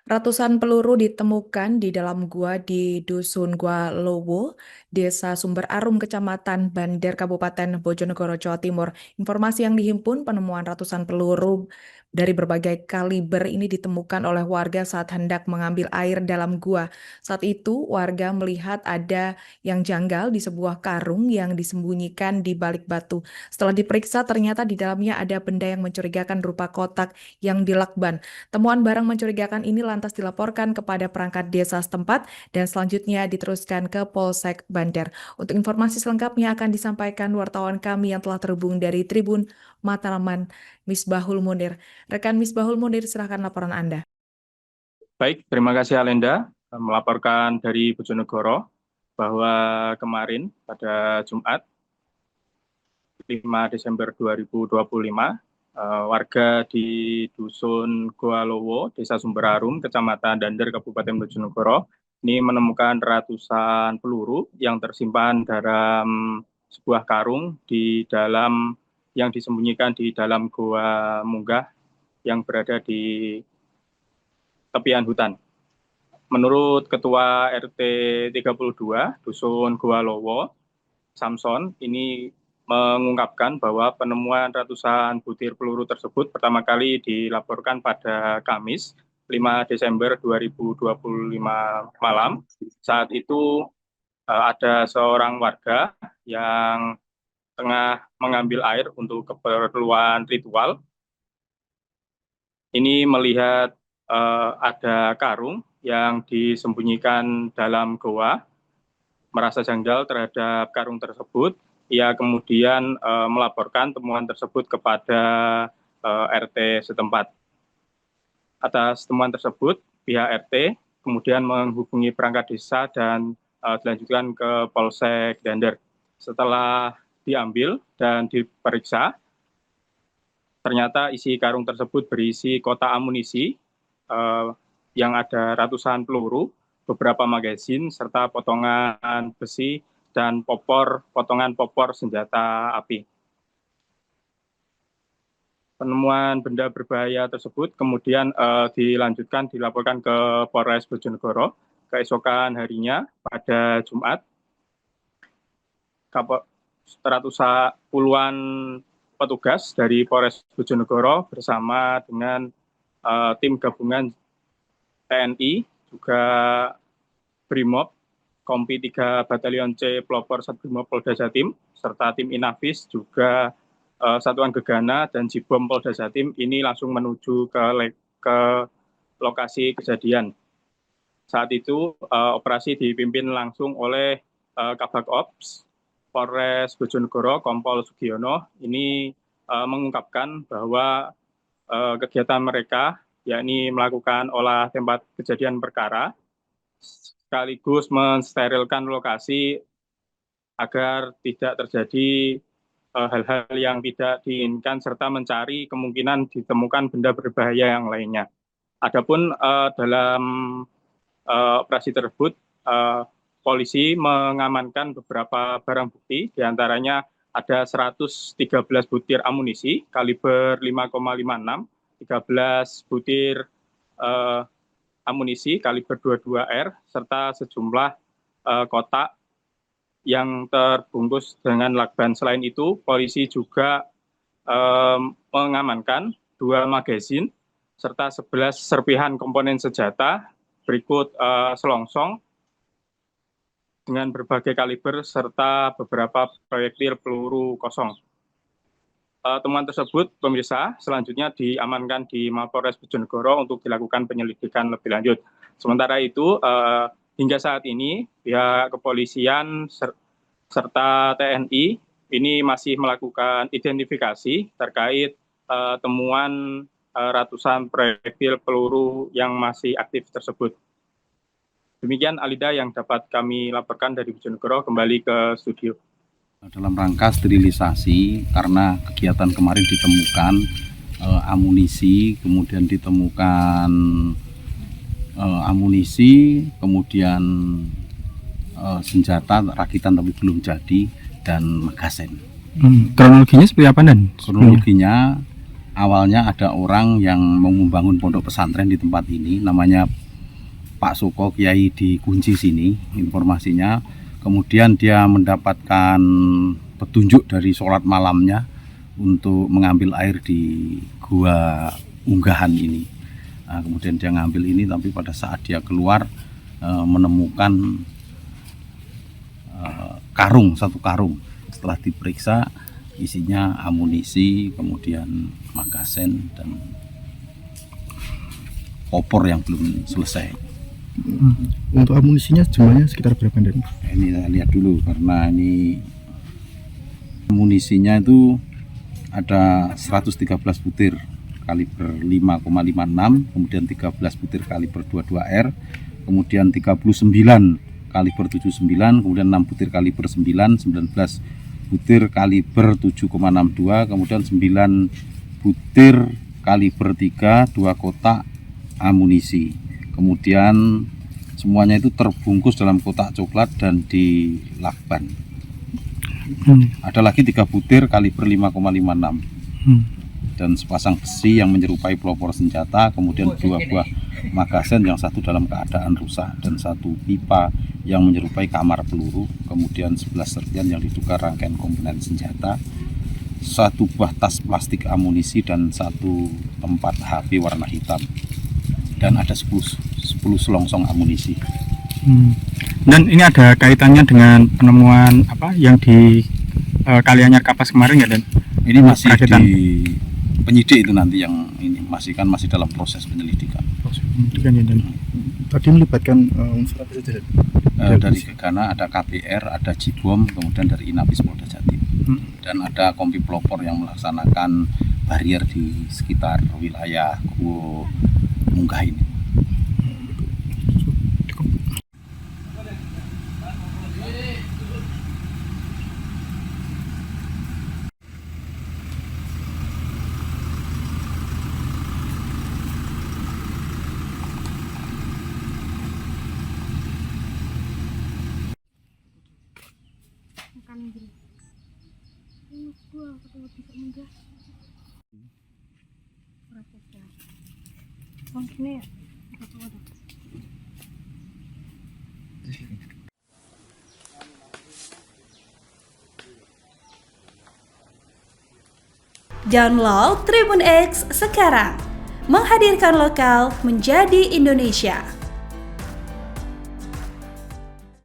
Ratusan peluru ditemukan di dalam gua di Dusun Gua Lowo, Desa Sumber Arum, Kecamatan Bander, Kabupaten Bojonegoro, Jawa Timur. Informasi yang dihimpun, penemuan ratusan peluru dari berbagai kaliber ini ditemukan oleh warga saat hendak mengambil air dalam gua. Saat itu, warga melihat ada yang janggal di sebuah karung yang disembunyikan di balik batu. Setelah diperiksa, ternyata di dalamnya ada benda yang mencurigakan berupa kotak yang dilakban. Temuan barang mencurigakan ini lantas dilaporkan kepada perangkat desa setempat dan selanjutnya diteruskan ke Polsek Bandar. Untuk informasi selengkapnya akan disampaikan wartawan kami yang telah terhubung dari Tribun Mataraman, Misbahul Munir. Rekan Misbahul Munir, silakan laporan Anda. Baik, terima kasih Alenda melaporkan dari Bojonegoro bahwa kemarin pada Jumat 5 Desember 2025 warga di Dusun Goa Lowo, Desa Sumber Arum, Kecamatan Dander, Kabupaten Bojonegoro ini menemukan ratusan peluru yang tersimpan dalam sebuah karung yang disembunyikan di dalam goa munggah yang berada di tepian hutan. Menurut Ketua RT 32 Dusun Goa Lowo, Samson, ini mengungkapkan bahwa penemuan ratusan butir peluru tersebut pertama kali dilaporkan pada Kamis 5 Desember 2025 malam. Saat itu ada seorang warga yang tengah mengambil air untuk keperluan ritual. Ini melihat ada karung yang disembunyikan dalam goa, merasa janggal terhadap karung tersebut. Ia kemudian melaporkan temuan tersebut kepada RT setempat. Atas temuan tersebut, pihak RT kemudian menghubungi perangkat desa dan dilanjutkan ke Polsek Dander. Setelah diambil dan diperiksa, ternyata isi karung tersebut berisi kotak amunisi yang ada ratusan peluru, beberapa magazin, serta potongan besi dan potongan popor senjata api. Penemuan benda berbahaya tersebut kemudian dilaporkan ke Polres Bojonegoro. Keesokan harinya pada Jumat, puluhan petugas dari Polres Bojonegoro bersama dengan tim gabungan TNI, juga Brimob, Kompi 3 Batalion C Pelopor Satbrimob Polda Jatim, serta tim Inavis, juga Satuan Gegana dan Jibom Polda Jatim ini langsung menuju ke lokasi kejadian. Saat itu operasi dipimpin langsung oleh Kabak Ops Polres Bojonegoro, Kompol Sugiono, ini mengungkapkan bahwa kegiatan mereka yakni melakukan olah tempat kejadian perkara, sekaligus mensterilkan lokasi agar tidak terjadi hal-hal yang tidak diinginkan, serta mencari kemungkinan ditemukan benda berbahaya yang lainnya. Adapun dalam operasi tersebut, polisi mengamankan beberapa barang bukti, diantaranya ada 113 butir amunisi kaliber 5,56, 13 butir amunisi kaliber 22R, serta sejumlah kotak yang terbungkus dengan lakban. Selain itu, polisi juga mengamankan 2 magazin serta 11 serpihan komponen senjata, berikut selongsong dengan berbagai kaliber serta beberapa proyektil peluru kosong. Temuan tersebut, pemirsa, selanjutnya diamankan di Mapolres Bojonegoro untuk dilakukan penyelidikan lebih lanjut. Sementara itu, hingga saat ini, pihak kepolisian serta TNI ini masih melakukan identifikasi terkait temuan ratusan proyektil peluru yang masih aktif tersebut. Demikian Alida yang dapat kami laporkan dari Bojonegoro. Kembali ke studio. Dalam rangka sterilisasi, karena kegiatan kemarin ditemukan amunisi, kemudian ditemukan kemudian senjata rakitan tapi belum jadi, dan magazen. Kronologinya seperti apa, Dan? Kronologinya awalnya ada orang yang mau membangun pondok pesantren di tempat ini, namanya Pak Suko Kiai di Kunci sini informasinya. Kemudian dia mendapatkan petunjuk dari sholat malamnya untuk mengambil air di gua unggahan ini. Nah, kemudian dia ngambil ini, tapi pada saat dia keluar menemukan satu karung. Setelah diperiksa isinya amunisi, kemudian magazen dan opor yang belum selesai. Untuk amunisinya jumlahnya sekitar berapa, Dan? Ini saya lihat dulu, karena ini amunisinya itu ada 113 butir kaliber 5,56, kemudian 13 butir kaliber 22R, kemudian 39 kaliber 79, kemudian 6 butir kaliber 9, 19 butir kaliber 7,62, kemudian 9 butir kaliber 3, 2 kotak amunisi. Kemudian semuanya itu terbungkus dalam kotak coklat dan dilakban. Ada lagi 3 butir kaliber 5,56 dan sepasang besi yang menyerupai pelopor senjata, kemudian 2 buah magazen yang satu dalam keadaan rusak dan 1 pipa yang menyerupai kamar peluru, kemudian 11 serpihan yang diduga rangkaian komponen senjata, 1 buah tas plastik amunisi dan 1 tempat HP warna hitam, dan ada 10 selongsong amunisi. Dan ini ada kaitannya dengan penemuan apa yang di Kalianyar Kapas kemarin ya, Dan? Ini masih Perakitan. di penyidik itu nanti yang ini masih dalam proses penyelidikan. Ya, Dan. Tadi melibatkan unsur apa saja, Dan? Dari Gegana ada KPR, ada Jibom, kemudian dari Inapis Polda Jatim, dan ada kompi pelopor yang melaksanakan barier di sekitar wilayah Gua Munggah ini. Download Tribun X sekarang, menghadirkan lokal menjadi Indonesia.